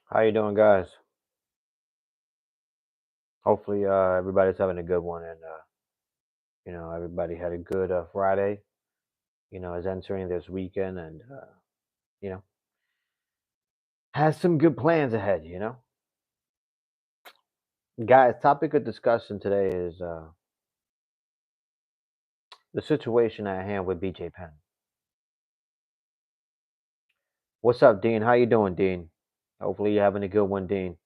How you doing, guys? Hopefully, everybody's having a good one, and everybody had a good Friday. Is entering this weekend, and you know, has some good plans ahead. Guys. Topic of discussion today is the situation at hand with BJ Penn. What's up, Dean? How you doing, Dean? Hopefully, you're having a good one, Dean.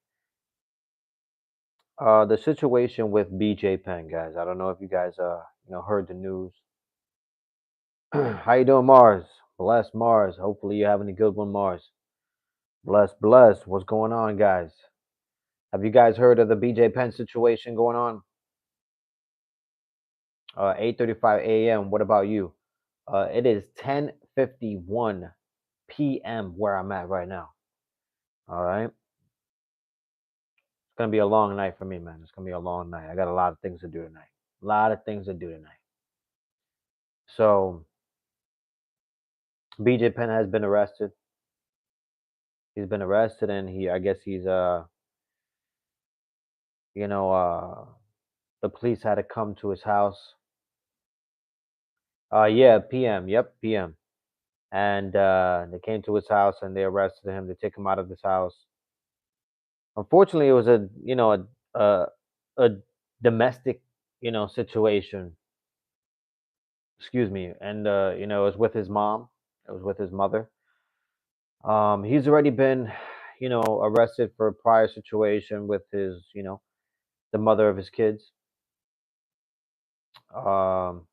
The situation with BJ Penn, guys. I don't know if you guys heard the news. How you doing, Mars? Bless Mars. Hopefully, you're having a good one, Mars. Bless, bless. What's going on, guys? Have you guys heard of the BJ Penn situation going on? 8:35 a.m. What about you? It is 10:51 p.m. where I'm at right now. All right. It's gonna be a long night for me, man. It's gonna be a long night. I got a lot of things to do tonight. A lot of things to do tonight. So BJ Penn has been arrested. He's been arrested, and I guess he's you know, the police had to come to his house. Yeah, p.m. Yep, p.m. And they came to his house and they arrested him. They took him out of his house. Unfortunately, it was a domestic situation. Excuse me, and it was with his mom. It was with his mother. He's already been arrested for a prior situation with his the mother of his kids. Um,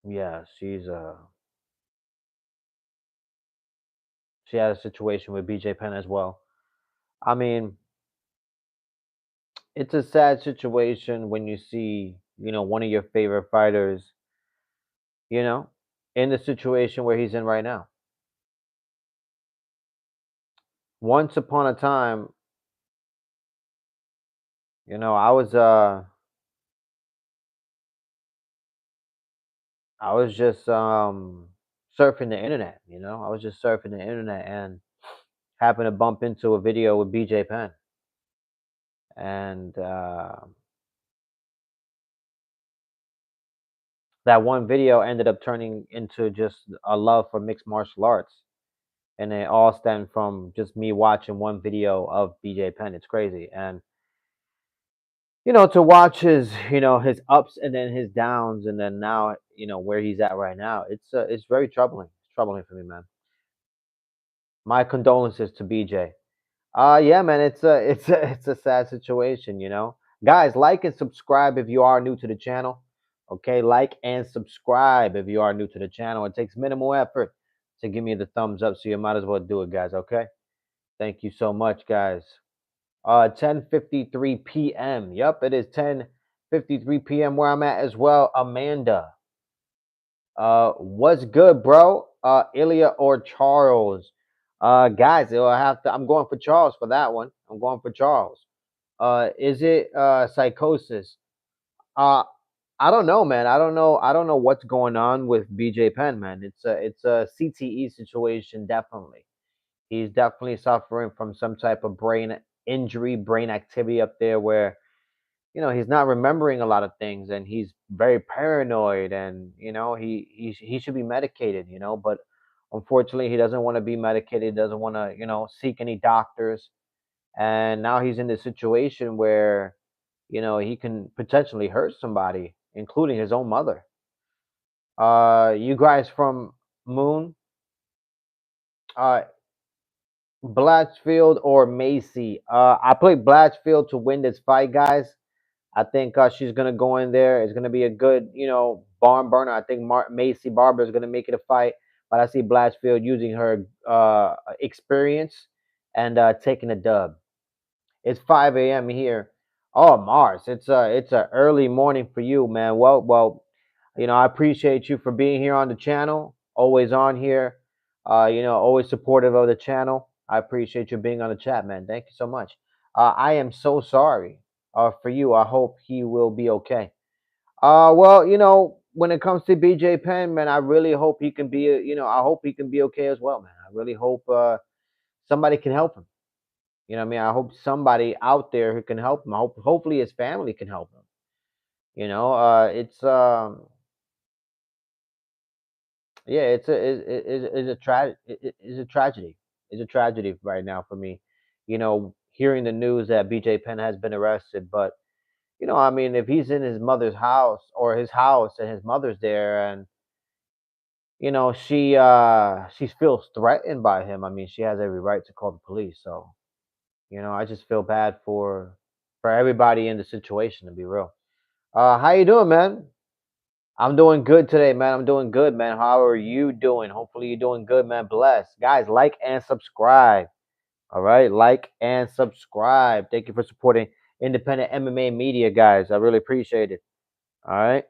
yeah, she had a situation with BJ Penn as well. I mean, it's a sad situation when you see one of your favorite fighters you know, in the situation where he's in right now. Once upon a time, you know, I was uh I was just surfing the internet. I was just surfing the internet and happened to bump into a video with BJ Penn. And that one video ended up turning into just a love for mixed martial arts. And it all stemmed from just me watching one video of BJ Penn. It's crazy. And to watch his ups and then his downs, and then now where he's at right now. It's very troubling. It's troubling for me, man. My condolences to BJ. Yeah, man. It's a sad situation. Guys, like and subscribe if you are new to the channel. Okay, like and subscribe if you are new to the channel. It takes minimal effort to give me the thumbs up, so you might as well do it, guys. Okay, thank you so much, guys. 10:53 p.m. Yep, it is 10:53 p.m. where I'm at as well. Amanda, what's good, bro? Ilya or Charles? Guys, it'll have to. I'm going for Charles for that one. I'm going for Charles. Is it psychosis? Uh, I don't know, man. I don't know. I don't know what's going on with BJ Penn, man. It's a CTE situation, definitely. He's definitely suffering from some type of brain injury, brain activity up there where he's not remembering a lot of things, and he's very paranoid, and he should be medicated, but unfortunately he doesn't want to be medicated. He doesn't want to seek any doctors, and now he's in this situation where he can potentially hurt somebody, including his own mother. You guys from Moon, uh Blatchfield or Macy? I played Blatchfield to win this fight, guys. I think she's gonna go in there. It's gonna be a good, barn burner. I think Macy Barber is gonna make it a fight, but I see Blatchfield using her experience and taking a dub. It's 5 a.m. here. Oh, Mars, it's a early morning for you, man. Well, I appreciate you for being here on the channel. Always on here. Always supportive of the channel. I appreciate you being on the chat, man. Thank you so much. I am so sorry for you. I hope he will be okay. Well, when it comes to BJ Penn, man, I really hope he can be, I hope he can be okay as well, man. I really hope. somebody can help him. You know what I mean? I hope somebody out there who can help him. Hopefully his family can help him. It's yeah, it's it's a tragedy. It's a tragedy right now for me. Hearing the news that BJ Penn has been arrested, but I mean, if he's in his mother's house or his house and his mother's there, and she feels threatened by him. I mean, she has every right to call the police. So I just feel bad for everybody in the situation, to be real. How you doing, man? I'm doing good today, man. I'm doing good, man. How are you doing? Hopefully you're doing good, man. Bless. Guys, like and subscribe. All right, like and subscribe. Thank you for supporting independent MMA media, guys. I really appreciate it. All right.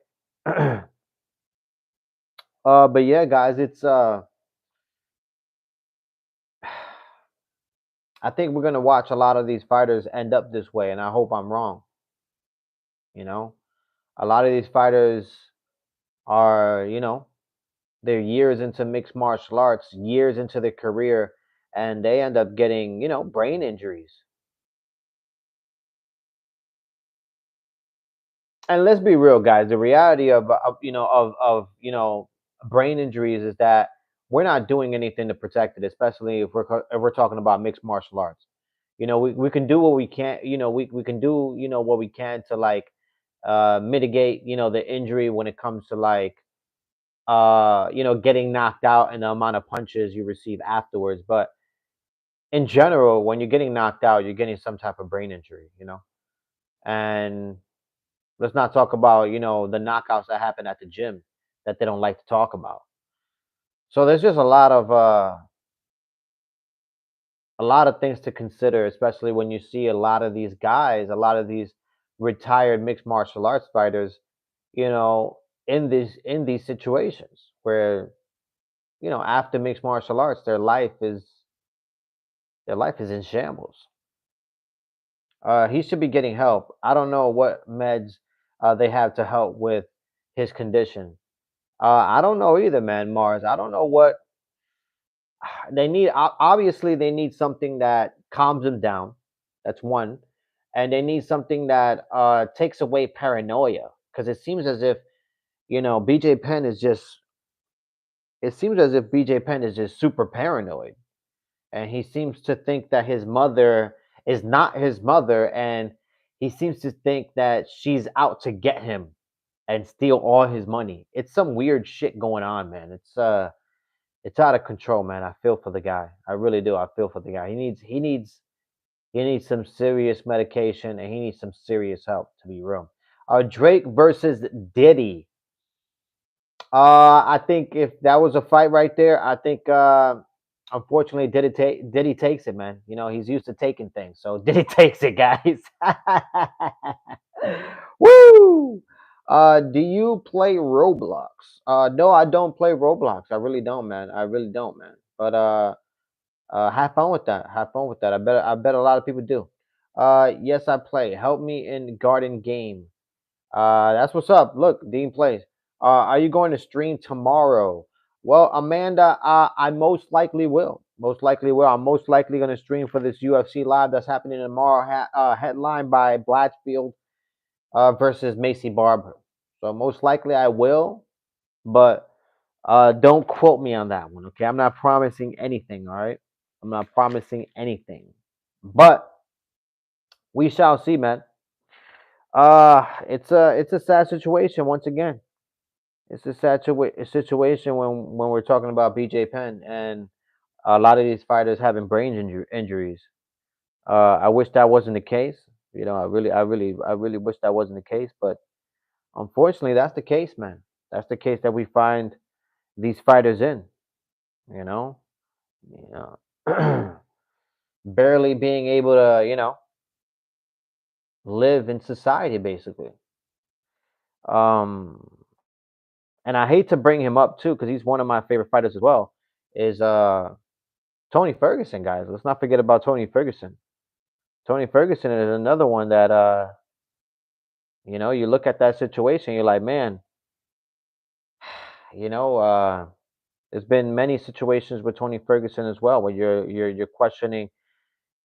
But yeah, guys, it's I think we're gonna watch a lot of these fighters end up this way, and I hope I'm wrong. You know, a lot of these fighters are, they're years into mixed martial arts, years into their career, and they end up getting, brain injuries. And let's be real, guys. The reality of brain injuries is that we're not doing anything to protect it, especially if we're talking about mixed martial arts. We can do what we can. We can do what we can to like mitigate the injury when it comes to like getting knocked out and the amount of punches you receive afterwards. But in general, when you're getting knocked out, you're getting some type of brain injury. And let's not talk about, the knockouts that happen at the gym that they don't like to talk about. So there's just a lot of things to consider, especially when you see a lot of these guys, a lot of these retired mixed martial arts fighters, you know, in these situations where, after mixed martial arts, their life is in shambles. He should be getting help. I don't know what meds they have to help with his condition. I don't know either, man, Mars. I don't know what they need. Obviously, they need something that calms them down. That's one. And they need something that takes away paranoia. Because it seems as if, BJ Penn is just, it seems as if BJ Penn is just super paranoid. And he seems to think that his mother is not his mother. And he seems to think that she's out to get him and steal all his money. It's some weird shit going on, man. It's out of control, man. I feel for the guy. I really do. I feel for the guy. He needs some serious medication and he needs some serious help, to be real. Drake versus Diddy. I think if that was a fight right there, I think unfortunately Diddy takes it, man. He's used to taking things, so Diddy takes it, guys. Woo! Do you play Roblox? No, I don't play Roblox. I really don't, man. I really don't, man. But have fun with that. Have fun with that. I bet a lot of people do. Yes, I play. Help me in garden game. That's what's up. Look, Dean plays. Are you going to stream tomorrow? Well, Amanda, I most likely will. Most likely will. I'm most likely going to stream for this UFC live that's happening tomorrow. Headlined by Blatchfield versus Macy Barber. So most likely I will, but don't quote me on that one. Okay, I'm not promising anything. All right, I'm not promising anything, but we shall see, man. It's a sad situation once again. It's a situation when we're talking about BJ Penn and a lot of these fighters having brain injuries. I wish that wasn't the case. I really wish that wasn't the case, but unfortunately, that's the case, man. That's the case that we find these fighters in. You know, you know, barely being able to, live in society, basically. Um, and I hate to bring him up too, because he's one of my favorite fighters as well. Is Tony Ferguson, guys? Let's not forget about Tony Ferguson. Tony Ferguson is another one that you look at that situation, you're like, man, you know, There's been many situations with Tony Ferguson as well, where you're questioning,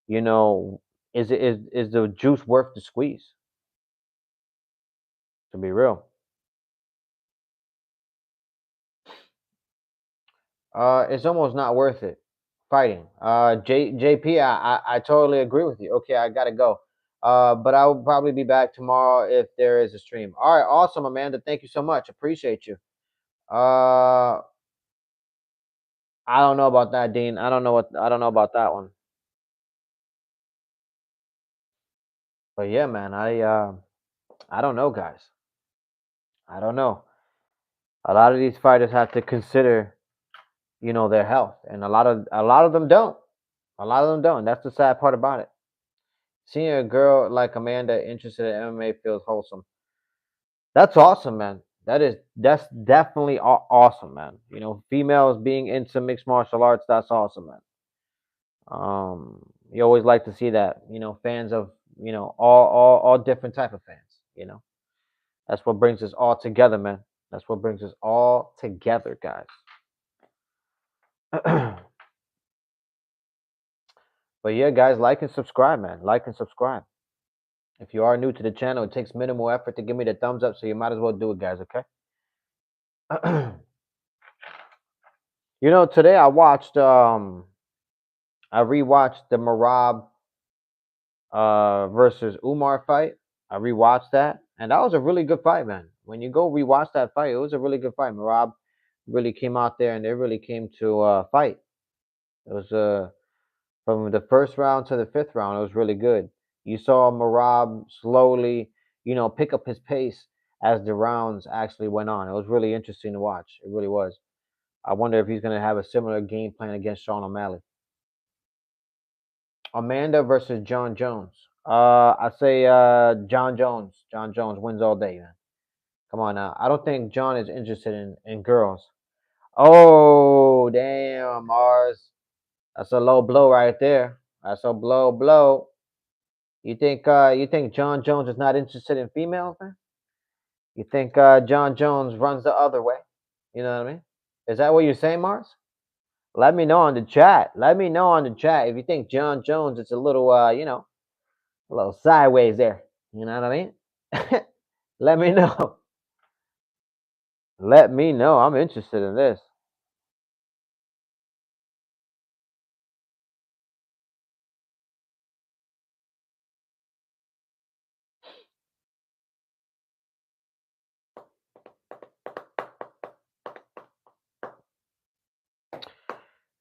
you know, is the juice worth the squeeze? To be real, it's almost not worth it fighting. JP, I totally agree with you. Okay, I gotta go. But I will probably be back tomorrow if there is a stream. All right, awesome, Amanda. Thank you so much. Appreciate you. Uh, I don't know about that, Dean. I don't know about that one. But yeah, man, I don't know, guys. I don't know. A lot of these fighters have to consider, their health, and a lot of them don't. A lot of them don't. That's the sad part about it. Seeing a girl like Amanda interested in MMA feels wholesome. That's awesome, man. That's definitely awesome, man. Females being into mixed martial arts, that's awesome, man. You always like to see that. Fans of all different type of fans. You know, that's what brings us all together, man. That's what brings us all together, guys. But yeah, guys, like and subscribe, man. Like and subscribe. If you are new to the channel, it takes minimal effort to give me the thumbs up, so you might as well do it, guys. Okay. Today I rewatched the Marab versus Umar fight. I rewatched that, and that was a really good fight, man. When you go rewatch that fight, it was a really good fight. Marab really came out there, and they really came to fight. It was from the first round to the fifth round, it was really good. You saw Marab slowly, pick up his pace as the rounds actually went on. It was really interesting to watch. It really was. I wonder if he's going to have a similar game plan against Sean O'Malley. Amanda versus John Jones. I say John Jones. John Jones wins all day, man. Come on now. I don't think John is interested in girls. Oh, damn, Mars. That's a low blow right there. That's a low blow. You think John Jones is not interested in females, man? You think John Jones runs the other way? You know what I mean? Is that what you're saying, Mars? Let me know on the chat. Let me know on the chat if you think John Jones is a little, a little sideways there. You know what I mean? Let me know. Let me know. I'm interested in this.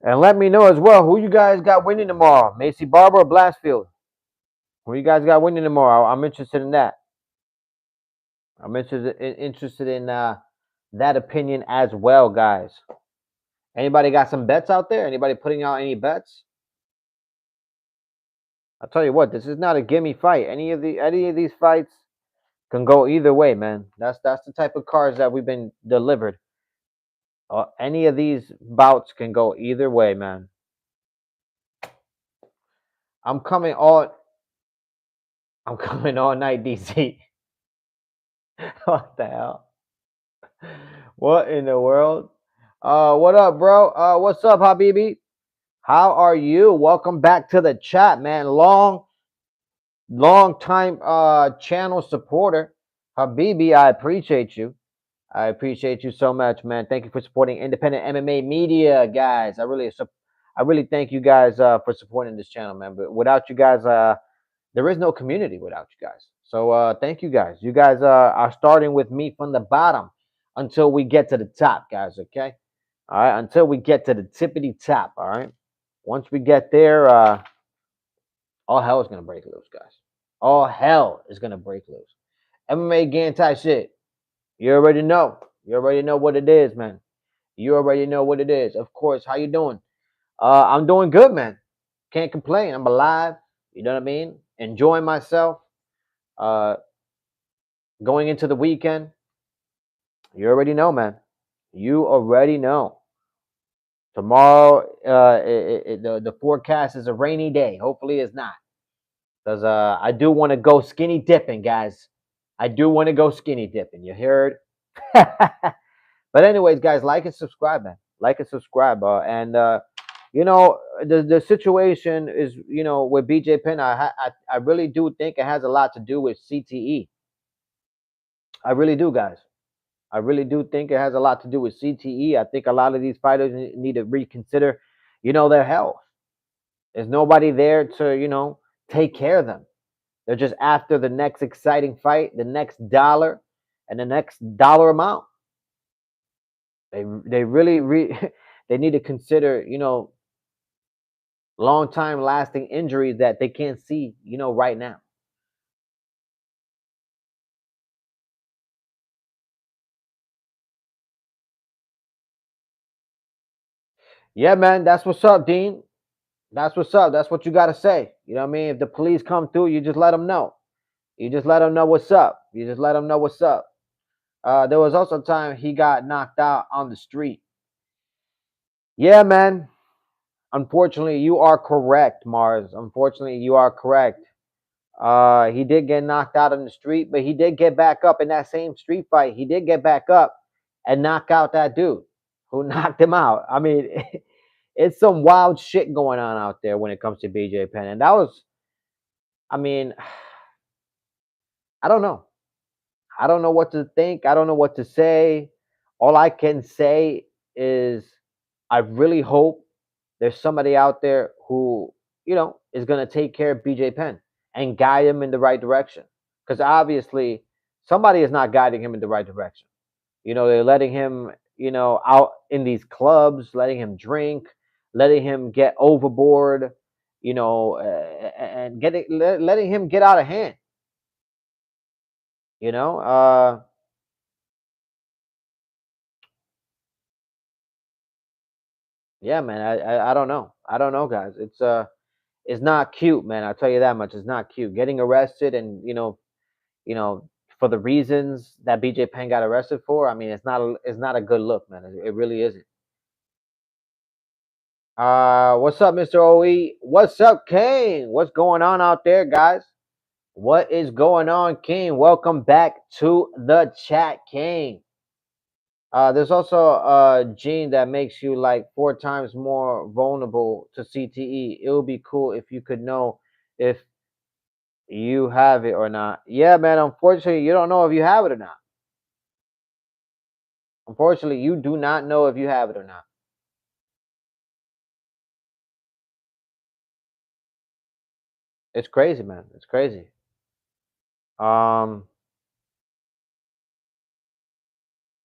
And let me know as well who you guys got winning tomorrow. Macy Barber or Blastfield? Who you guys got winning tomorrow? I'm interested in that. I'm interested in that opinion as well, guys. Anybody got some bets out there? Anybody putting out any bets? I'll tell you what, this is not a gimme fight. Any of these fights can go either way, man. That's the type of cards that we've been delivered. Any of these bouts can go either way, man. I'm coming all night, DC. What the hell? What in the world? What up, bro? What's up, Habibi? How are you? Welcome back to the chat, man. Long time channel supporter. Habibi, I appreciate you. I appreciate you so much, man. Thank you for supporting independent MMA media, guys. I really thank you guys for supporting this channel, man. But without you guys, there is no community without you guys. So thank you guys. You guys are starting with me from the bottom until we get to the top, guys. Okay, all right. Until we get to the tippity top. All right. Once we get there, all hell is gonna break loose, guys. All hell is gonna break loose. MMA game type shit. You already know. You already know what it is, man. You already know what it is. Of course. How you doing? I'm doing good, man. Can't complain. I'm alive. You know what I mean? Enjoying myself. Uh, going into the weekend. You already know, man. You already know. Tomorrow, the forecast is a rainy day. Hopefully, it's not. Because I do want to go skinny dipping, guys. I do want to go skinny dipping. You heard? But anyways, guys, like and subscribe, man. like and subscribe. The situation is, with BJ Penn. I really do think it has a lot to do with CTE. I really do, guys. I really do think it has a lot to do with CTE. I think a lot of these fighters need to reconsider, their health. There's nobody there to, take care of them. They're just after the next exciting fight, the next dollar, and the next dollar amount. They really they need to consider, long time lasting injuries that they can't see, right now. Yeah, man, that's what's up, Dean. That's what's up. That's what you got to say. You know what I mean? If the police come through, you just let them know. You just let them know what's up. You just let them know what's up. There was also a time he got knocked out on the street. Yeah, man. Unfortunately, you are correct, Mars. Unfortunately, you are correct. He did get knocked out on the street, but he did get back up in that same street fight. He did get back up and knock out that dude who knocked him out. I mean, it's some wild shit going on out there when it comes to BJ Penn. And that was, I mean, I don't know. I don't know what to think. I don't know what to say. All I can say is I really hope there's somebody out there who, is going to take care of BJ Penn and guide him in the right direction. Because obviously, somebody is not guiding him in the right direction. They're letting him, out in these clubs, letting him drink, letting him get overboard, and letting him get out of hand. You know, yeah, man. I don't know. I don't know, guys. It's not cute, man. I'll tell you that much. It's not cute. Getting arrested and you know, for the reasons that BJ Penn got arrested for. I mean, it's not a good look, man. It really isn't. What's up, Mr. OE? What's up, Kane? What's going on out there, guys? What is going on, King? Welcome back to the chat, King. There's also a gene that makes you like 4 times more vulnerable to CTE. It would be cool if you could know if you have it or not. Yeah, man. Unfortunately, you don't know if you have it or not. Unfortunately, you do not know if you have it or not. It's crazy, man. It's crazy. Um,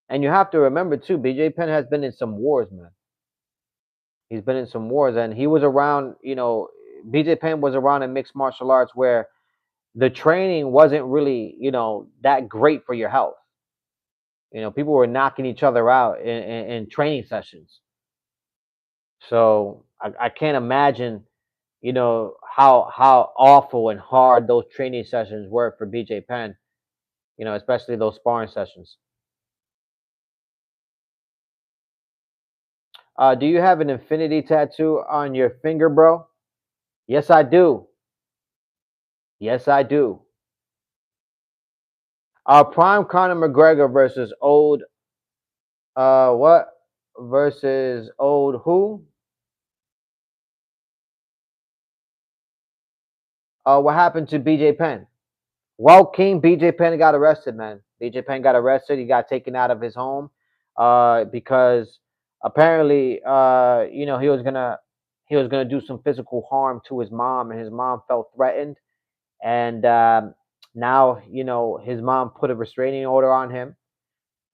and you have to remember too, BJ Penn has been in some wars, man. He's been in some wars, and he was around. BJ Penn was around in mixed martial arts where the training wasn't really, that great for your health. People were knocking each other out in training sessions. So I can't imagine, how awful and hard those training sessions were for BJ Penn. Especially those sparring sessions. Do you have an infinity tattoo on your finger, bro? Yes, I do. Yes, I do. Prime Conor McGregor versus old what? Versus old who? What happened to BJ Penn? Well, King BJ Penn got arrested, man. BJ Penn got arrested. He got taken out of his home because apparently he was gonna do some physical harm to his mom, and his mom felt threatened. And now his mom put a restraining order on him.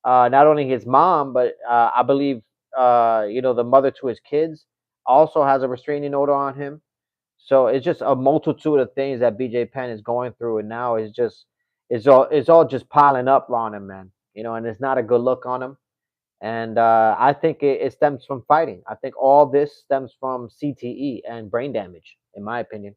Not only his mom, but I believe the mother to his kids also has a restraining order on him. So it's just a multitude of things that BJ Penn is going through, and now it's all just piling up on him, man. And it's not a good look on him. And I think it stems from fighting. I think all this stems from CTE and brain damage, in my opinion.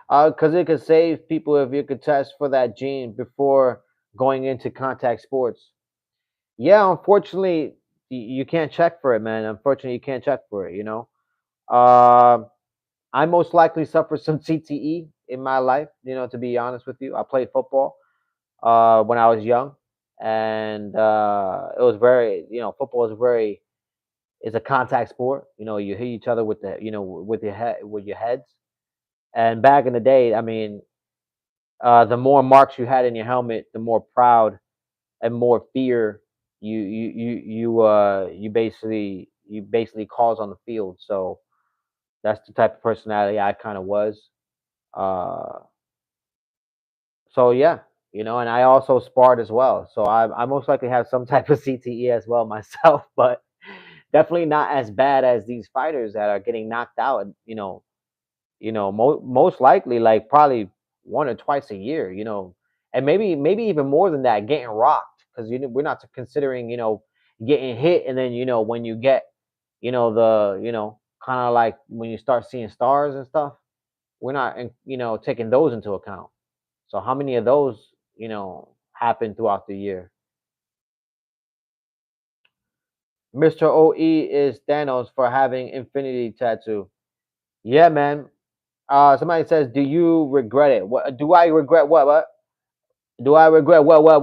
Because it could save people if you could test for that gene before going into contact sports. Yeah, unfortunately, you can't check for it, man. Unfortunately, you can't check for it. Uh, I most likely suffer some CTE in my life. To be honest with you, I played football when I was young, and it was very, football is very, it's a contact sport. You hit each other with with your head, with your heads. And back in the day, I mean, the more marks you had in your helmet, the more proud and more fear you basically cause on the field. So that's the type of personality I kind of was. Uh, so yeah, and I also sparred as well. So I most likely have some type of CTE as well myself, but definitely not as bad as these fighters that are getting knocked out. Most likely like probably one or twice a year. And maybe even more than that, getting rocked because we're not considering getting hit, and then when you get the kind of like when you start seeing stars and stuff, we're not taking those into account. So how many of those happen throughout the year? Mr. OE is Thanos for having infinity tattoo. Yeah, man. Somebody says, "Do you regret it?" What do I regret? What? Do I regret what? What?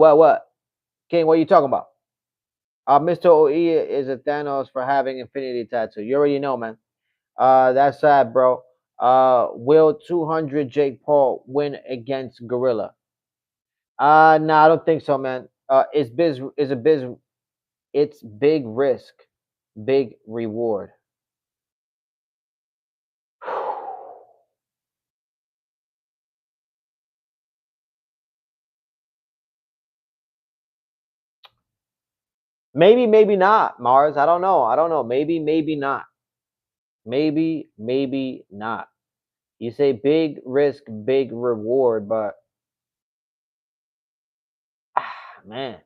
King, what are you talking about? Mr. OE is a Thanos for having infinity tattoo. You already know, man. That's sad, bro. Will 200 Jake Paul win against Gorilla? No, I don't think so, man. It's big risk, big reward. Maybe, maybe not, Mars. I don't know. I don't know. Maybe, maybe not. Maybe, maybe not. You say big risk, big reward, but man,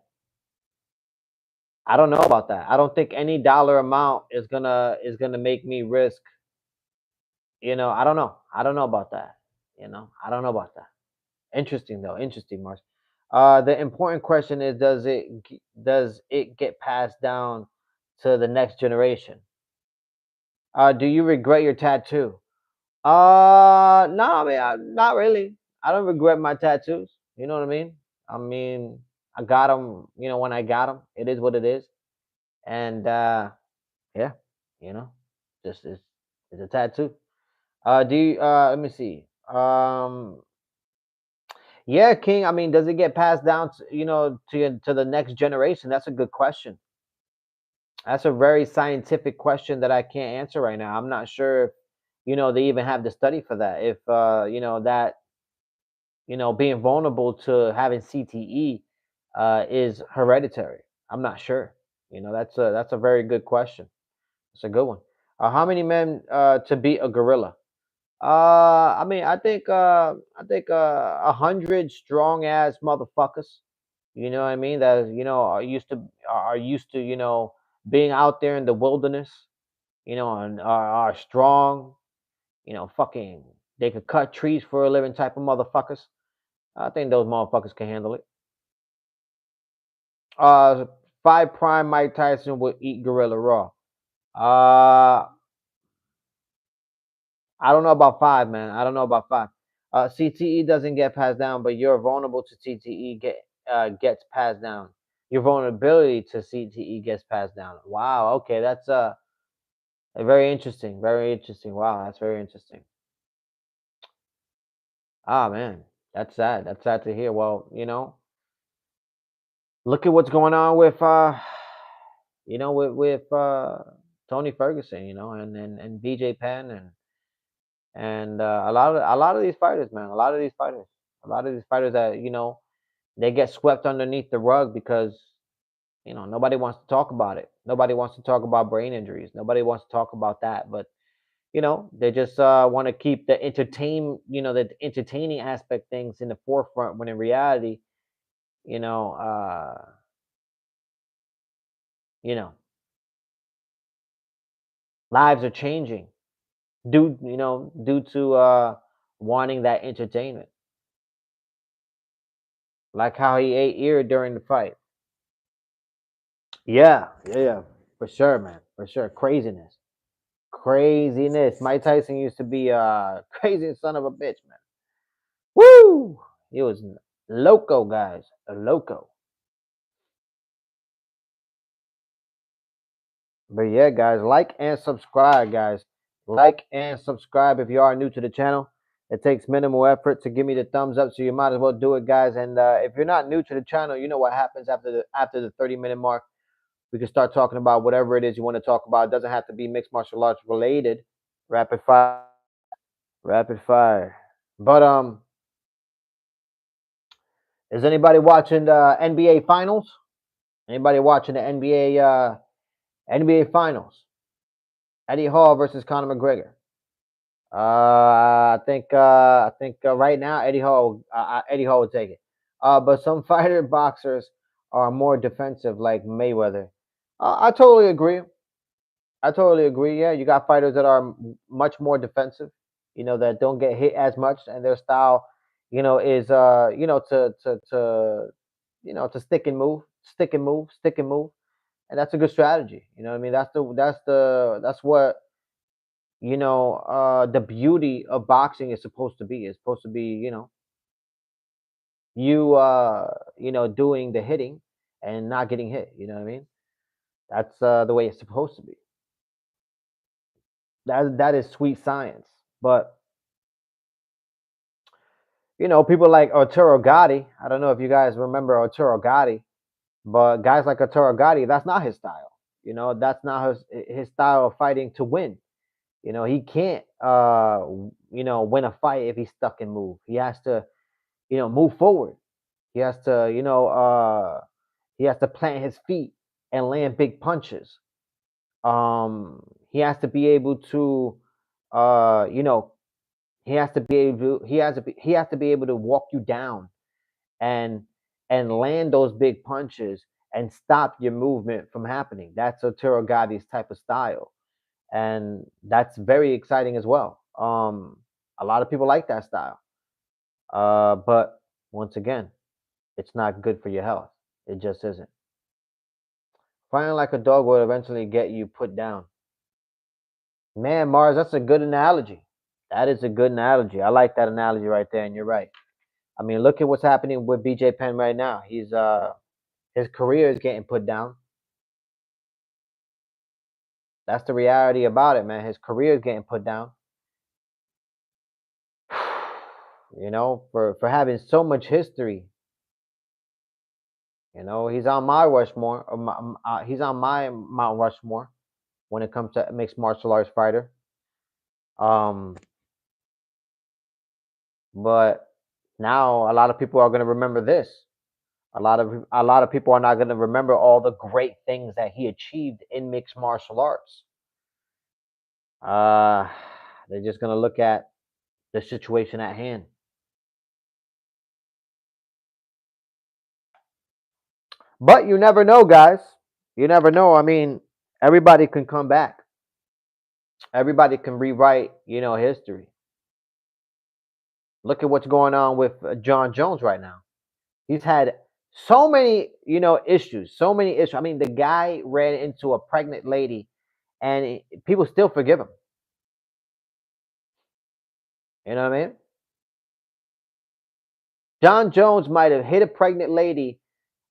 I don't know about that. I don't think any dollar amount is gonna make me risk. I don't know. I don't know about that. I don't know about that. Interesting though. Interesting, Mars. The important question is, does it get passed down to the next generation? Do you regret your tattoo? No, I mean, not really. I don't regret my tattoos. You know what I mean? I mean, I got them. When I got them, it is what it is. And yeah, you know, just it's a tattoo. Do you? Let me see. Yeah, King. I mean, does it get passed down to the next generation? That's a good question. That's a very scientific question that I can't answer right now. I'm not sure if they even have the study for that. If that being vulnerable to having CTE is hereditary. I'm not sure. That's a very good question. It's a good one. How many men to beat a gorilla? I mean, I think 100 strong ass motherfuckers. You know what I mean? That are used to being out there in the wilderness. And are strong. Fucking they could cut trees for a living type of motherfuckers. I think those motherfuckers can handle it. Uh, Five Prime Mike Tyson would eat Gorilla Raw. Uh, I don't know about five, man. I don't know about five. CTE doesn't get passed down, but you're vulnerable to CTE gets passed down. Your vulnerability to CTE gets passed down. Wow. Okay, that's very interesting. Very interesting. Wow, that's very interesting. Ah, man, that's sad. That's sad to hear. Well, look at what's going on with with Tony Ferguson, and BJ Penn and a lot of these fighters, man, a lot of these fighters that they get swept underneath the rug because nobody wants to talk about it. Nobody wants to talk about brain injuries. Nobody wants to talk about that. But they just want to keep the entertaining aspect things in the forefront when in reality, you know, uh, you know, lives are changing due to wanting that entertainment, like how he ate ear during the fight. Yeah, yeah, yeah, for sure, man, for sure. Craziness, craziness. Mike Tyson used to be a crazy son of a bitch, man. Woo! He was loco, guys. A loco. But yeah, guys, like and subscribe, guys. Like and subscribe if you are new to the channel. It takes minimal effort to give me the thumbs up, so you might as well do it, guys. And if you're not new to the channel, you know what happens after the 30-minute mark. We can start talking about whatever it is you want to talk about. It doesn't have to be mixed martial arts related. Rapid fire, rapid fire. But is anybody watching the NBA finals? Anybody watching the NBA finals? Eddie Hall versus Conor McGregor. I think right now Eddie Hall would take it. But some fighter boxers are more defensive, like Mayweather. I totally agree. I totally agree. Yeah, you got fighters that are much more defensive. That don't get hit as much, and their style, is to stick and move, and that's a good strategy. You know what I mean? That's what the beauty of boxing is supposed to be. It's supposed to be, doing the hitting and not getting hit. You know what I mean? That's the way it's supposed to be. That is sweet science. But people like Arturo Gatti. I don't know if you guys remember Arturo Gatti, but guys like Arturo Gatti, that's not his style. That's not his style of fighting to win. He can't win a fight if he's stuck and move. He has to move forward. He has to he has to plant his feet and land big punches. He has to be able to uh you know he has to be able to walk you down and land those big punches and stop your movement from happening. That's Otero Gatti's type of style, and that's very exciting as well. A lot of people like that style, but once again, it's not good for your health. It just isn't. Fighting like a dog will eventually get you put down. Man, Mars, that's a good analogy. That is a good analogy. I like that analogy right there, and you're right. I mean, look at what's happening with BJ Penn right now. His career is getting put down. That's the reality about it, man. His career is getting put down. For having so much history. He's on my Rushmore. He's on my Mount Rushmore when it comes to mixed martial arts fighter. Um, but now a lot of people are going to remember this. A lot of people are not going to remember all the great things that he achieved in mixed martial arts. Uh, they're just going to look at the situation at hand. But you never know, guys. You never know. I mean, everybody can come back. Everybody can rewrite, history. Look at what's going on with John Jones right now. He's had so many, issues, so many issues. I mean, the guy ran into a pregnant lady, and people still forgive him. You know what I mean? John Jones might have hit a pregnant lady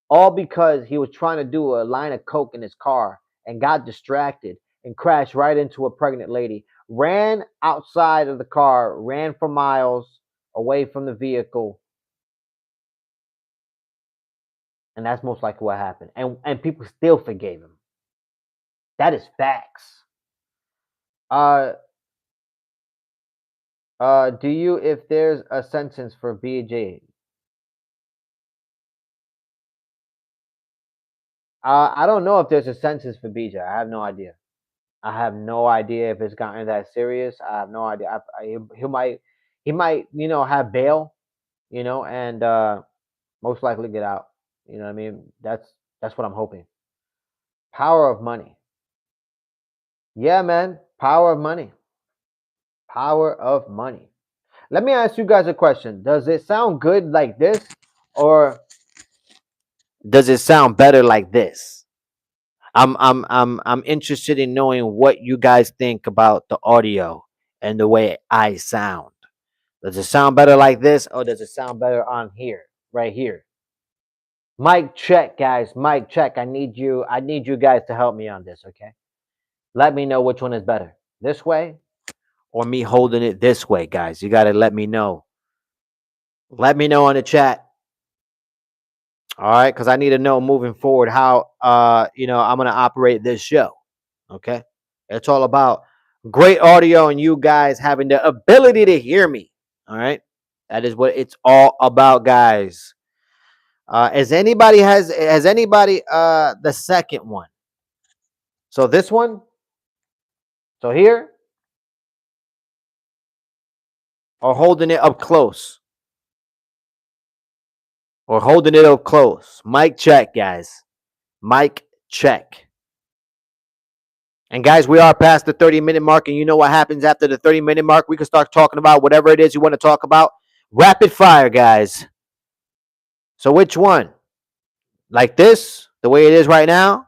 all because he was trying to do a line of coke in his car and got distracted and crashed right into a pregnant lady. Ran outside of the car, ran for miles away from the vehicle, and that's most likely what happened. And people still forgave him. That is facts. Uh, do you, if there's a sentence for BJ? I don't know if there's a sentence for BJ. I have no idea. I have no idea if it's gotten that serious. I have no idea. He might, have bail, and most likely get out. You know what I mean? That's what I'm hoping. Power of money. Yeah, man. Power of money. Power of money. Let me ask you guys a question. Does it sound good like this, or does it sound better like this? I'm interested in knowing what you guys think about the audio and the way I sound. Does it sound better like this, or does it sound better on here, right here? Mic check, guys. Mic check. I need you guys to help me on this, okay? Let me know which one is better. This way or me holding it this way, guys. You got to let me know. Let me know on the chat. All right, cuz I need to know moving forward how I'm going to operate this show. Okay? It's all about great audio and you guys having the ability to hear me. All right? That is what it's all about, guys. Has anybody the second one? So this one, so here, or holding it up close, or holding it up close. Mic check, guys. Mic check. And guys, we are past the 30-minute mark, and you know what happens after the 30-minute mark? We can start talking about whatever it is you want to talk about. Rapid fire, guys. So which one? Like this, the way it is right now,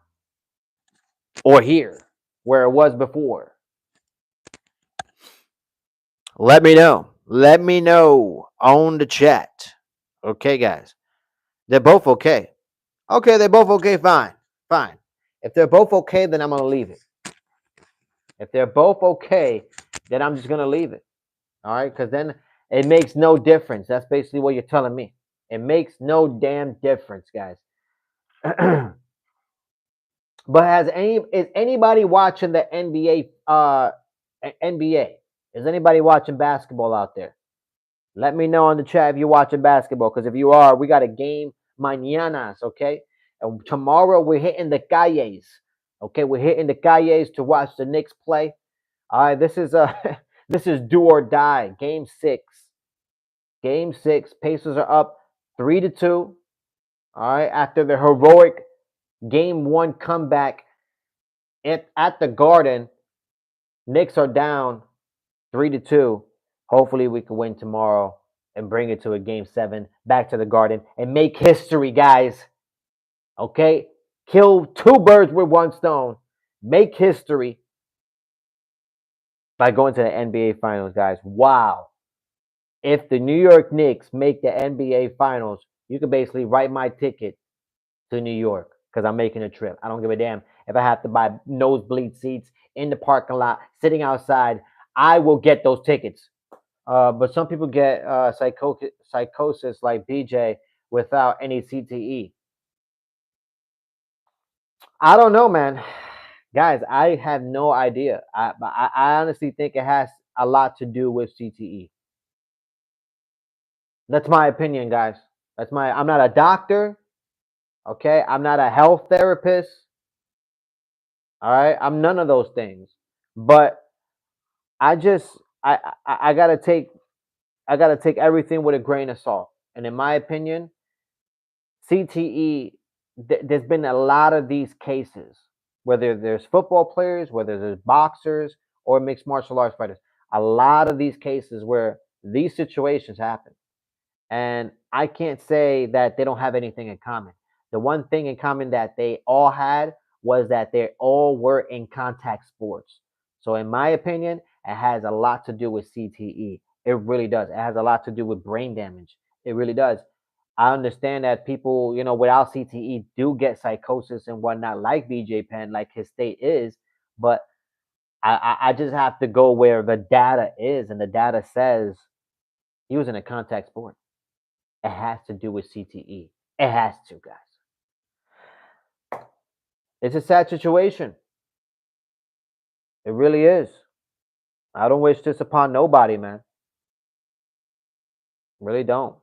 or here, where it was before? Let me know. Let me know on the chat. Okay, guys. They're both okay. Okay, they're both okay. Fine. Fine. If they're both okay, then I'm going to leave it. If they're both okay, then I'm just going to leave it. All right? Because then it makes no difference. That's basically what you're telling me. It makes no damn difference, guys. But is anybody watching the NBA? NBA? Is anybody watching basketball out there? Let me know on the chat if you're watching basketball. Because if you are, we got a game mañanas, okay? And tomorrow we're hitting the calles. Okay, we're hitting the calles to watch the Knicks play. All right, this is this is do or die. Game 6. Game 6. Pacers are up 3-2. All right, after the heroic Game 1 comeback at the Garden, Knicks are down 3-2. Hopefully, we can win tomorrow and bring it to a Game 7 back to the Garden and make history, guys. Okay? Kill 2 birds with 1 stone. Make history by going to the NBA Finals, guys. Wow. If the New York Knicks make the NBA Finals, you can basically write my ticket to New York because I'm making a trip. I don't give a damn if I have to buy nosebleed seats in the parking lot, sitting outside. I will get those tickets. But some people get psychosis like BJ without any CTE. I don't know, man. Guys, I have no idea. I honestly think it has a lot to do with CTE. That's my opinion, guys. I'm not a doctor. Okay. I'm not a health therapist. All right. I'm none of those things. But I just, I gotta take everything with a grain of salt. And in my opinion, CTE, there's been a lot of these cases, whether there's football players, whether there's boxers or mixed martial arts fighters, a lot of these cases where these situations happen. And I can't say that they don't have anything in common. The one thing in common that they all had was that they all were in contact sports. So, in my opinion, it has a lot to do with CTE. It really does. It has a lot to do with brain damage. It really does. I understand that people, without CTE do get psychosis and whatnot, like BJ Penn, like his state is. But I just have to go where the data is, and the data says he was in a contact sport. It has to do with CTE. It has to, guys. It's a sad situation. It really is. I don't wish this upon nobody, man. Really don't.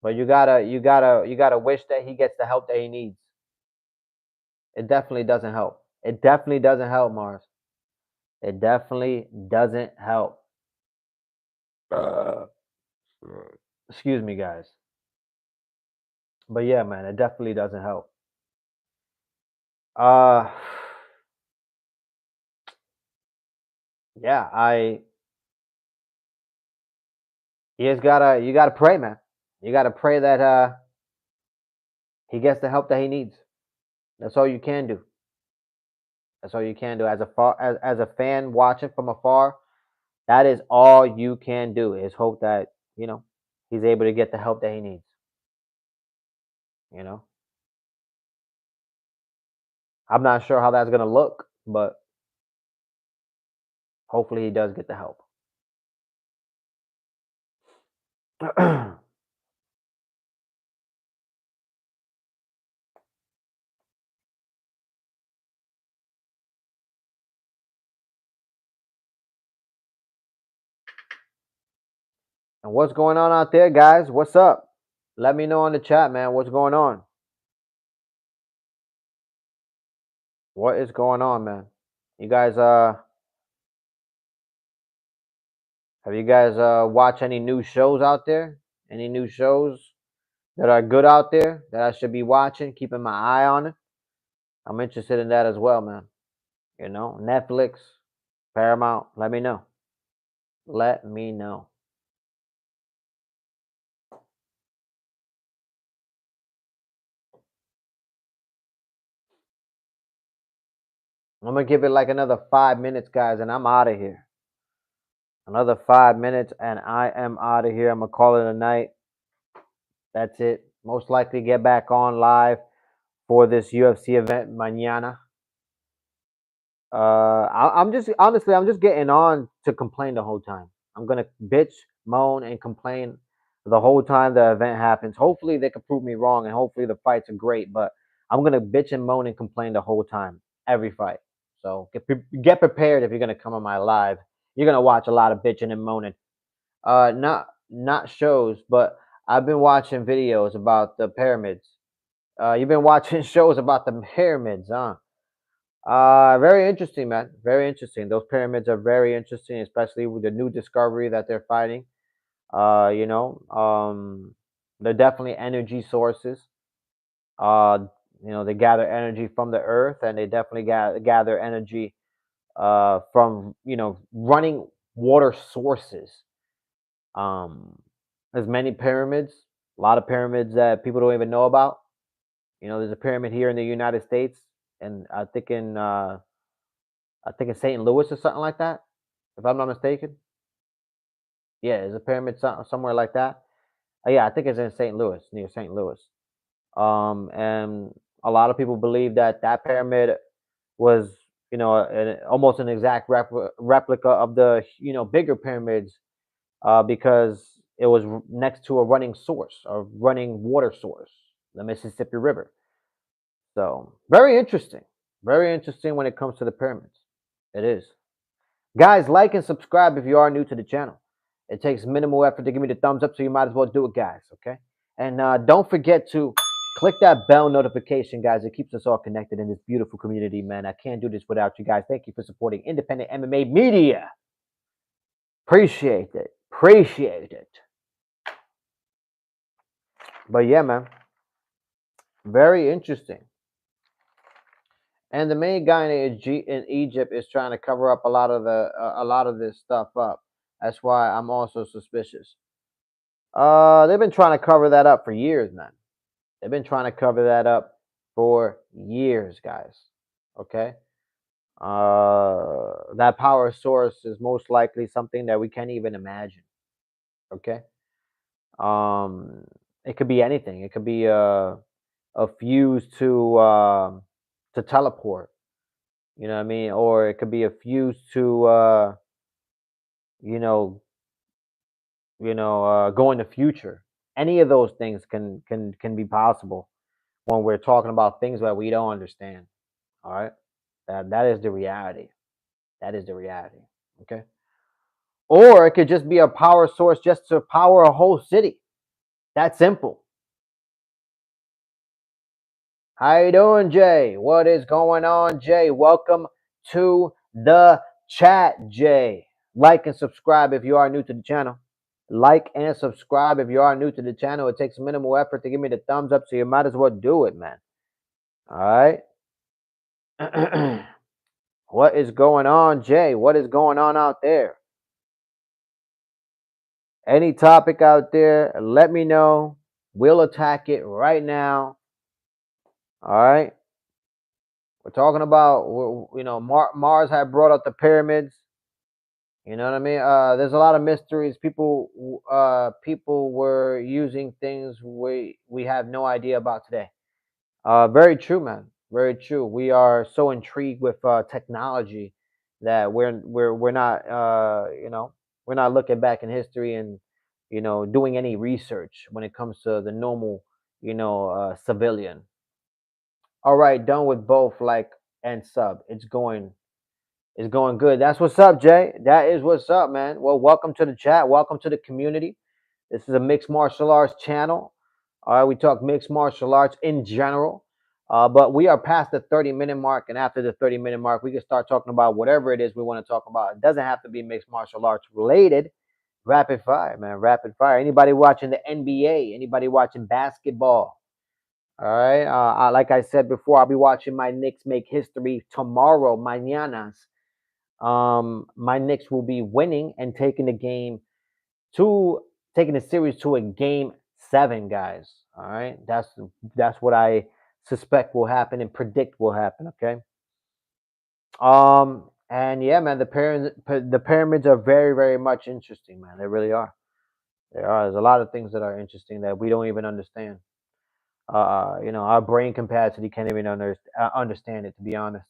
But you gotta wish that he gets the help that he needs. It definitely doesn't help. It definitely doesn't help, Mars. It definitely doesn't help. Excuse me, guys. But yeah, man, it definitely doesn't help. Uh yeah, you gotta pray, man. You gotta pray that he gets the help that he needs. That's all you can do. That's all you can do as a fan watching from afar. That is all you can do, is hope that, he's able to get the help that he needs, you know? I'm not sure how that's going to look, but hopefully he does get the help. And what's going on out there, guys? What's up? Let me know in the chat, man. What's going on? What is going on, man? You guys, have you guys watched any new shows out there? Any new shows that are good out there that I should be watching, keeping my eye on it? I'm interested in that as well, man. Netflix, Paramount, let me know. Let me know. I'm gonna give it like another 5 minutes, guys, and I'm out of here. Another 5 minutes, and I am out of here. I'm gonna call it a night. That's it. Most likely get back on live for this UFC event mañana. I'm just honestly, I'm just getting on to complain the whole time. I'm gonna bitch, moan, and complain the whole time the event happens. Hopefully, they can prove me wrong, and hopefully the fights are great. But I'm gonna bitch and moan and complain the whole time, every fight. So get prepared if you're gonna come on my live. You're gonna watch a lot of bitching and moaning. Not shows, but I've been watching videos about the pyramids. You've been watching shows about the pyramids, huh? Very interesting, man. Very interesting. Those pyramids are very interesting, especially with the new discovery that they're fighting. Uh, you know, um, they're definitely energy sources. Uh, they gather energy from the earth, and they definitely gather energy from running water sources. There's many pyramids, a lot of pyramids that people don't even know about. There's a pyramid here in the United States, and I think in St. Louis or something like that, if I'm not mistaken. Yeah, there's a pyramid somewhere like that. Yeah, I think it's in St. Louis, near St. Louis. And a lot of people believe that that pyramid was, almost an exact replica of the, bigger pyramids, because it was next to a running source, a running water source, the Mississippi River. So very interesting when it comes to the pyramids. It is. Guys, like and subscribe if you are new to the channel. It takes minimal effort to give me the thumbs up, so you might as well do it, guys, okay? And don't forget to click that bell notification, guys. It keeps us all connected in this beautiful community, man. I can't do this without you guys. Thank you for supporting independent MMA media. Appreciate it. Appreciate it. But yeah, man. Very interesting. And the main guy in Egypt is trying to cover up a lot of this stuff up. That's why I'm also suspicious. They've been trying to cover that up for years, man. They've been trying to cover that up for years, guys. Okay. That power source is most likely something that we can't even imagine. Okay. Um, it could be anything. It could be a fuse to teleport. You know what I mean? Or it could be a fuse to you know, go in the future. Any of those things can be possible when we're talking about things that we don't understand. All right, that is the reality. That is the reality. Okay, or it could just be a power source just to power a whole city. That simple. How you doing, Jay? What is going on, Jay? Welcome to the chat, Jay. Like and subscribe if you are new to the channel. Like and subscribe if you are new to the channel. It takes minimal effort to give me the thumbs up, so you might as well do it, man. All right. What is going on, Jay? What is going on out there? Any topic out there, let me know. We'll attack it right now. All right. We're talking about, Mars had brought up the pyramids. You know what I mean? There's a lot of mysteries. People were using things we have no idea about today. Very true, man. Very true. We are so intrigued with technology that we're not we're not looking back in history and doing any research when it comes to the normal civilian. All right, done with both like and sub. It's going good. That's what's up, Jay. That is what's up, man. Well, welcome to the chat. Welcome to the community. This is a mixed martial arts channel. All right, we talk mixed martial arts in general. But we are past the 30-minute mark, and after the 30-minute mark, we can start talking about whatever it is we want to talk about. It doesn't have to be mixed martial arts related. Rapid fire, man. Rapid fire. Anybody watching the NBA? Anybody watching basketball? All right. Like I said before, I'll be watching my Knicks make history tomorrow, mañanas. My Knicks will be winning and to taking the series to a game 7, guys. All right, that's what I suspect will happen and predict will happen. Okay. And yeah, man, the pyramids are very very much interesting, man. They really are. They are. There's a lot of things that are interesting that we don't even understand. Our brain capacity can't even understand it. To be honest.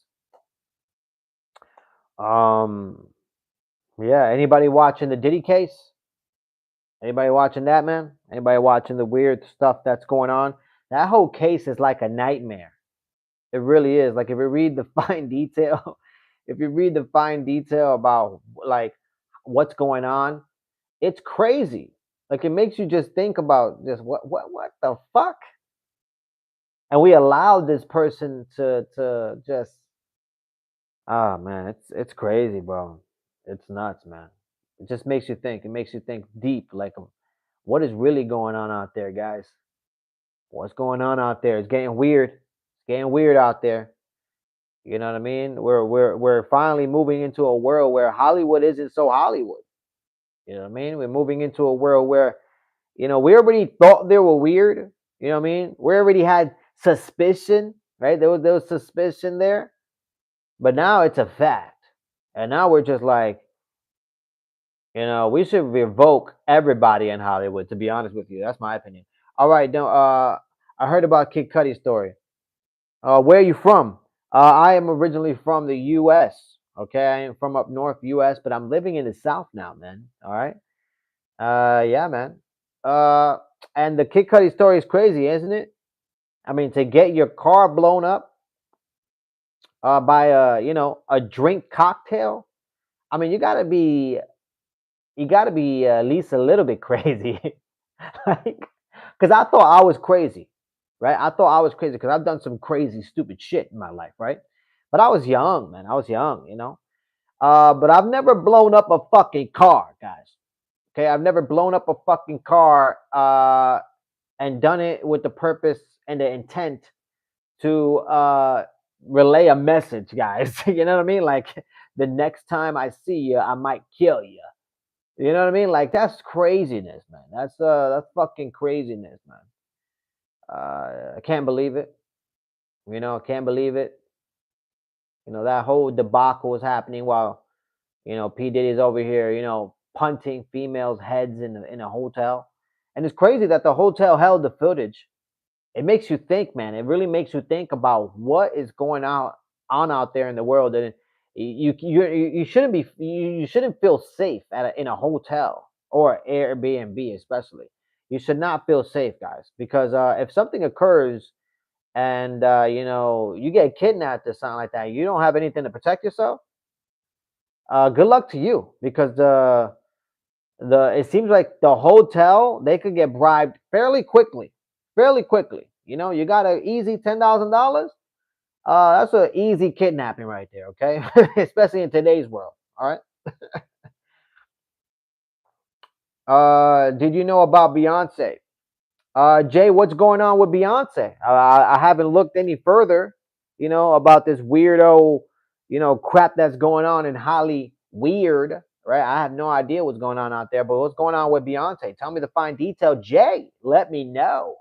Um, yeah. Anybody watching the Diddy case? Anybody watching that, man? Anybody watching the weird stuff that's going on? That whole case is like a nightmare. It really is. Like if you read the fine detail, if you read the fine detail about like what's going on, it's crazy. Like it makes you just think about just what the fuck? And we allowed this person to just man, it's crazy, bro. It's nuts, man. It just makes you think. It makes you think deep, like what is really going on out there, guys? What's going on out there? It's getting weird. It's getting weird out there. You know what I mean? We're finally moving into a world where Hollywood isn't so Hollywood. You know what I mean? We're moving into a world where we already thought they were weird. You know what I mean? We already had suspicion, right? There was suspicion there, but now it's a fact, and now we're just like, we should revoke everybody in Hollywood. To be honest with you, that's my opinion. All right, now I heard about Kid Cudi's story. Where are you from? I am originally from the U.S. Okay, I am from up north U.S., but I'm living in the South now, man. All right. Yeah, man. Uh, and the Kid Cudi story is crazy, isn't it? I mean, to get your car blown up by a drink cocktail. I mean, you gotta be at least a little bit crazy, like, because I thought I was crazy, right? I thought I was crazy because I've done some crazy, stupid shit in my life, right? But I was young, man. I was young. But I've never blown up a fucking car, guys. Okay, I've never blown up a fucking car and done it with the purpose and the intent to relay a message, guys. You know what I mean? Like the next time I see you, I might kill you. You know what I mean? Like that's craziness, man. That's fucking craziness, man. I can't believe it. I can't believe it. That whole debacle was happening while P Diddy's over here, punting females' heads in a hotel, and it's crazy that the hotel held the footage. It makes you think, man. It really makes you think about what is going on out there in the world, and you shouldn't you shouldn't feel safe in a hotel or Airbnb, especially. You should not feel safe, guys, because if something occurs and you get kidnapped or something like that, you don't have anything to protect yourself. Good luck to you, because the it seems like the hotel, they could get bribed fairly quickly. You got an easy $10,000. That's an easy kidnapping right there. Okay, especially in today's world. All right. Did you know about Beyonce? Jay, what's going on with Beyonce? I haven't looked any further, about this weirdo, crap that's going on in Holly Weird, right? I have no idea what's going on out there, but what's going on with Beyonce? Tell me the fine detail, Jay. Let me know.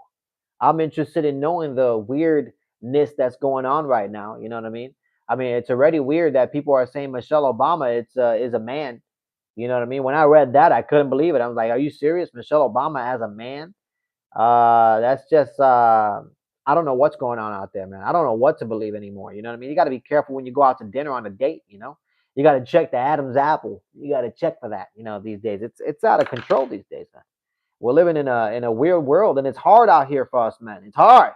I'm interested in knowing the weirdness that's going on right now. You know what I mean? I mean, it's already weird that people are saying Michelle Obama is a man. You know what I mean? When I read that, I couldn't believe it. I was like, "Are you serious? Michelle Obama as a man?" That's just I don't know what's going on out there, man. I don't know what to believe anymore. You know what I mean? You got to be careful when you go out to dinner on a date. You got to check the Adam's apple. You got to check for that. These days it's out of control these days, man. We're living in a weird world, and it's hard out here for us, man. It's hard.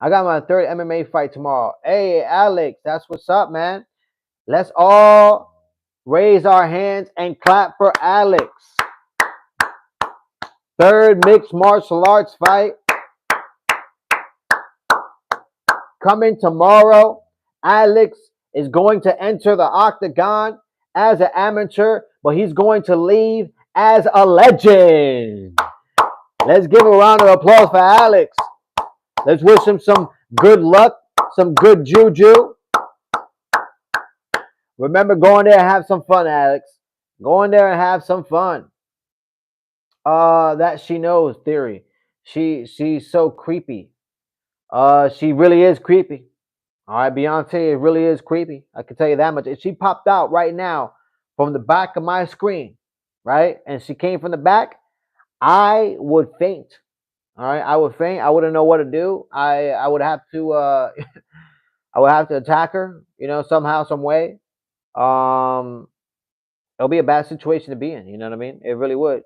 I got my third MMA fight tomorrow. Hey, Alex, that's what's up, man. Let's all raise our hands and clap for Alex. Third mixed martial arts fight coming tomorrow. Alex is going to enter the octagon as an amateur, but he's going to leave as a legend. Let's give a round of applause for Alex. Let's wish him some good luck, some good juju. Remember, go in there and have some fun, Alex. Go in there and have some fun. That she knows theory. She's so creepy. She really is creepy. All right, Beyonce, it really is creepy. I can tell you that much. If she popped out right now from the back of my screen, right, and she came from the back, I would faint. All right, I would faint. I wouldn't know what to do. I would have to I would have to attack her, somehow, some way. Um, it'll be a bad situation to be in. You know what I mean? It really would.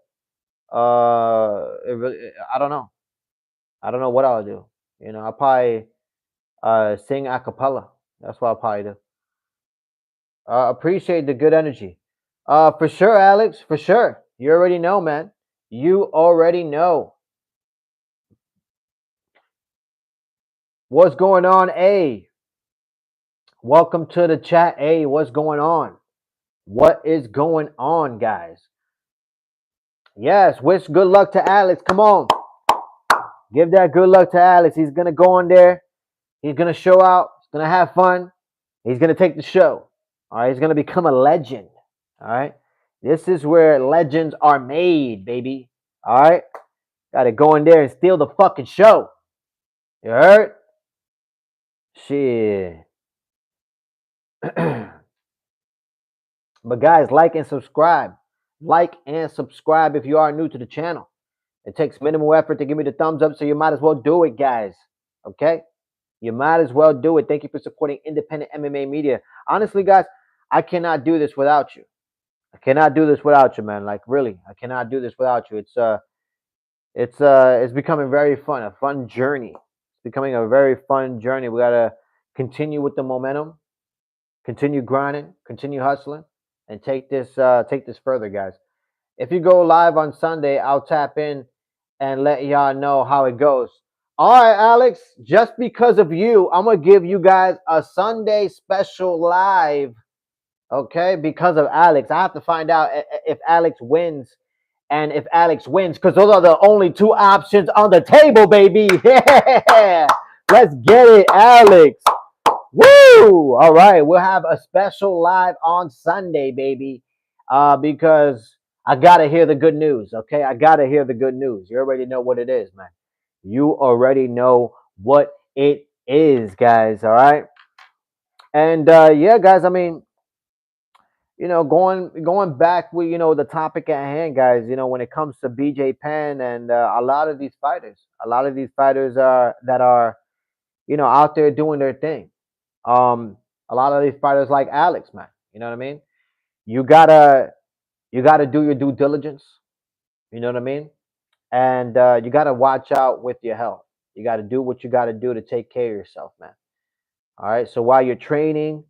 I don't know. I don't know what I'll do. I'll probably sing a cappella. That's what I'll probably do. Appreciate the good energy. For sure, Alex. For sure. You already know, man. You already know. What's going on, A? Welcome to the chat, A. What's going on? What is going on, guys? Yes, wish good luck to Alex. Come on. Give that good luck to Alex. He's going to go in there. He's going to show out. He's going to have fun. He's going to take the show. All right. He's going to become a legend. All right. This is where legends are made, baby. All right. Got to go in there and steal the fucking show. You heard? Shit. But guys, like and subscribe. Like and subscribe if you are new to the channel. It takes minimal effort to give me the thumbs up, so you might as well do it, guys. Okay? You might as well do it. Thank you for supporting independent MMA media. Honestly, guys, I cannot do this without you. I cannot do this without you, man. Like, really, I cannot do this without you. It's becoming very fun, a fun journey. It's becoming a very fun journey. We gotta continue with the momentum, continue grinding, continue hustling, and take this further, guys. If you go live on Sunday, I'll tap in and let y'all know how it goes. All right, Alex, just because of you, I'm going to give you guys a Sunday special live, okay, because of Alex. I have to find out if Alex wins, and if Alex wins, because those are the only two options on the table, baby. Yeah. Let's get it, Alex. Woo! All right, we'll have a special live on Sunday, baby, because I got to hear the good news, okay? I got to hear the good news. You already know what it is, man. You already know what it is, guys, all right? And yeah, guys, I mean, going back with the topic at hand, guys. When it comes to BJ Penn and a lot of these fighters, are that are out there doing their thing. A lot of these fighters like Alex, man. You know what I mean? You gotta do your due diligence. You know what I mean? And you gotta watch out with your health. You gotta do what you gotta do to take care of yourself, man. All right. So while you're training,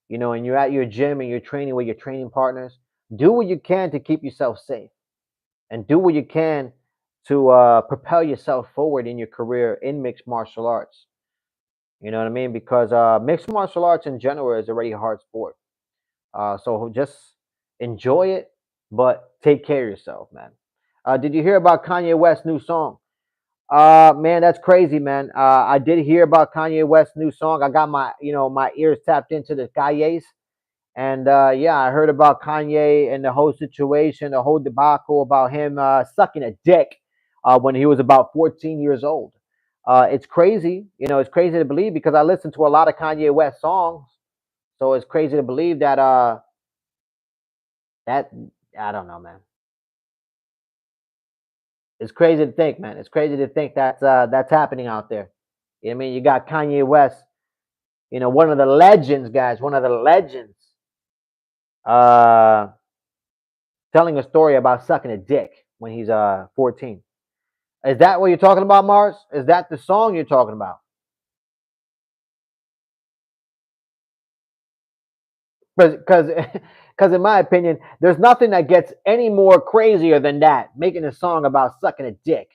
and you're at your gym and you're training with your training partners, do what you can to keep yourself safe, and do what you can to propel yourself forward in your career in mixed martial arts. You know what I mean? Because mixed martial arts in general is already a hard sport. So just enjoy it, but take care of yourself, man. Did you hear about Kanye West's new song? Man, that's crazy, man. I did hear about Kanye West's new song. I got my ears tapped into the Kanye's, and yeah, I heard about Kanye and the whole situation, the whole debacle about him sucking a dick when he was about 14 years old. It's crazy, it's crazy to believe because I listen to a lot of Kanye West songs, so it's crazy to believe that That I don't know, man. It's crazy to think, man. It's crazy to think that's happening out there. You know what I mean? You got Kanye West, one of the legends, guys, one of the legends, uh, telling a story about sucking a dick when he's 14. Is that what you're talking about, Mars? Is that the song you're talking about? Because because in my opinion, there's nothing that gets any more crazier than that. Making a song about sucking a dick.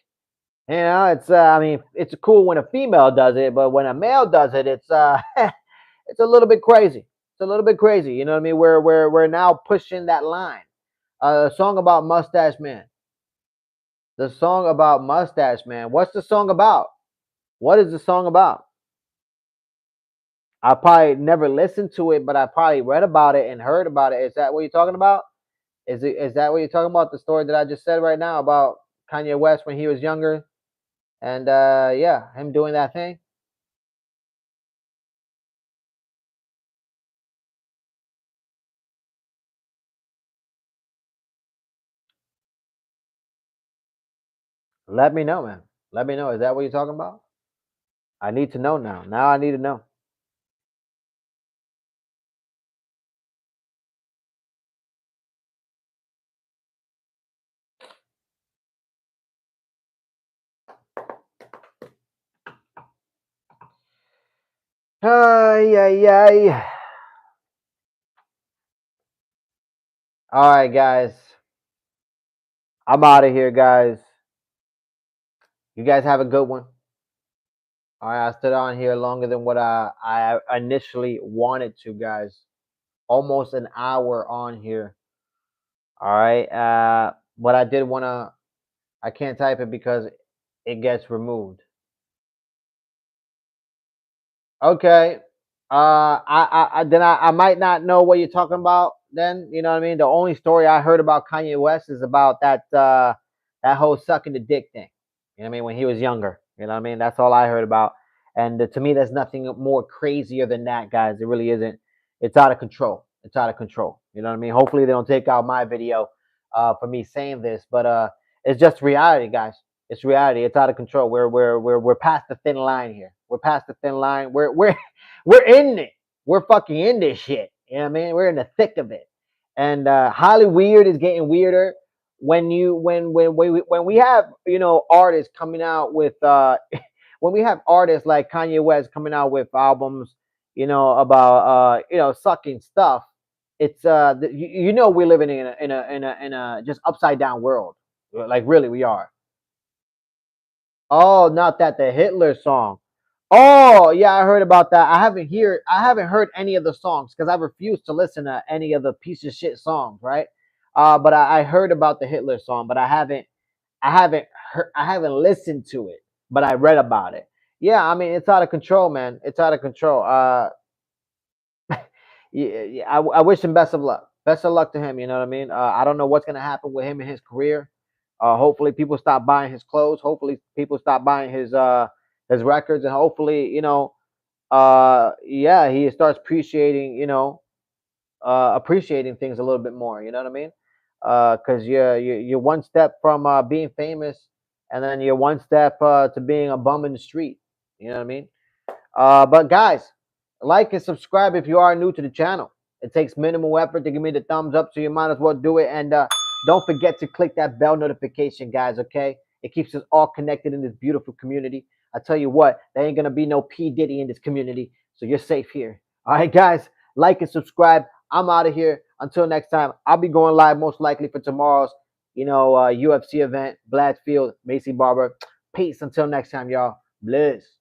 It's I mean, it's cool when a female does it, but when a male does it, it's it's a little bit crazy. It's a little bit crazy. You know what I mean? We're now pushing that line. A song about Mustache Man. The song about Mustache Man. What's the song about? What is the song about? I probably never listened to it, but I probably read about it and heard about it. Is that what you're talking about? Is that what you're talking about? The story that I just said right now about Kanye West when he was younger, and yeah, him doing that thing. Let me know, man. Let me know. Is that what you're talking about? I need to know now. Now I need to know. Ay, ay, ay. All right, guys. I'm out of here, guys. You guys have a good one. All right, I stood on here longer than what I initially wanted to, guys. Almost an hour on here. All right. But I did want to. I can't type it because it gets removed. Okay. I might not know what you're talking about. Then you know what I mean. The only story I heard about Kanye West is about that whole sucking the dick thing. You know what I mean? When he was younger. You know what I mean? That's all I heard about. And to me, there's nothing more crazier than that, guys. It really isn't. It's out of control. It's out of control. You know what I mean? Hopefully, they don't take out my video for me saying this, but it's just reality, guys. It's reality. It's out of control. We're past the thin line here. We're past the thin line. We're in it. We're fucking in this shit. You know what I mean? We're in the thick of it. And highly weird is getting weirder when we have artists coming out with when we have artists like Kanye West coming out with albums, about sucking stuff. It's we're living in a just upside down world. Like really we are. Oh, not that the Hitler song. Oh, yeah, I heard about that. I haven't heard any of the songs because I refuse to listen to any of the piece of shit songs, right? But I heard about the Hitler song, but I haven't listened to it, but I read about it. Yeah, I mean it's out of control, man. It's out of control. Yeah, yeah, I wish him best of luck. Best of luck to him. You know what I mean? I don't know what's gonna happen with him and his career. Hopefully, people stop buying his clothes. Hopefully, people stop buying his records, and hopefully, yeah, he starts appreciating things a little bit more. You know what I mean? Because you're one step from being famous, and then you're one step to being a bum in the street. You know what I mean? But guys, like and subscribe if you are new to the channel. It takes minimal effort to give me the thumbs up, so you might as well do it. And don't forget to click that bell notification, guys. Okay, it keeps us all connected in this beautiful community. I tell you what, there ain't gonna be no P Diddy in this community, so you're safe here. All right, guys, like and subscribe. I'm out of here. Until next time, I'll be going live most likely for tomorrow's, UFC event, Bladfield, Macy Barber. Peace. Until next time, y'all. Bliss.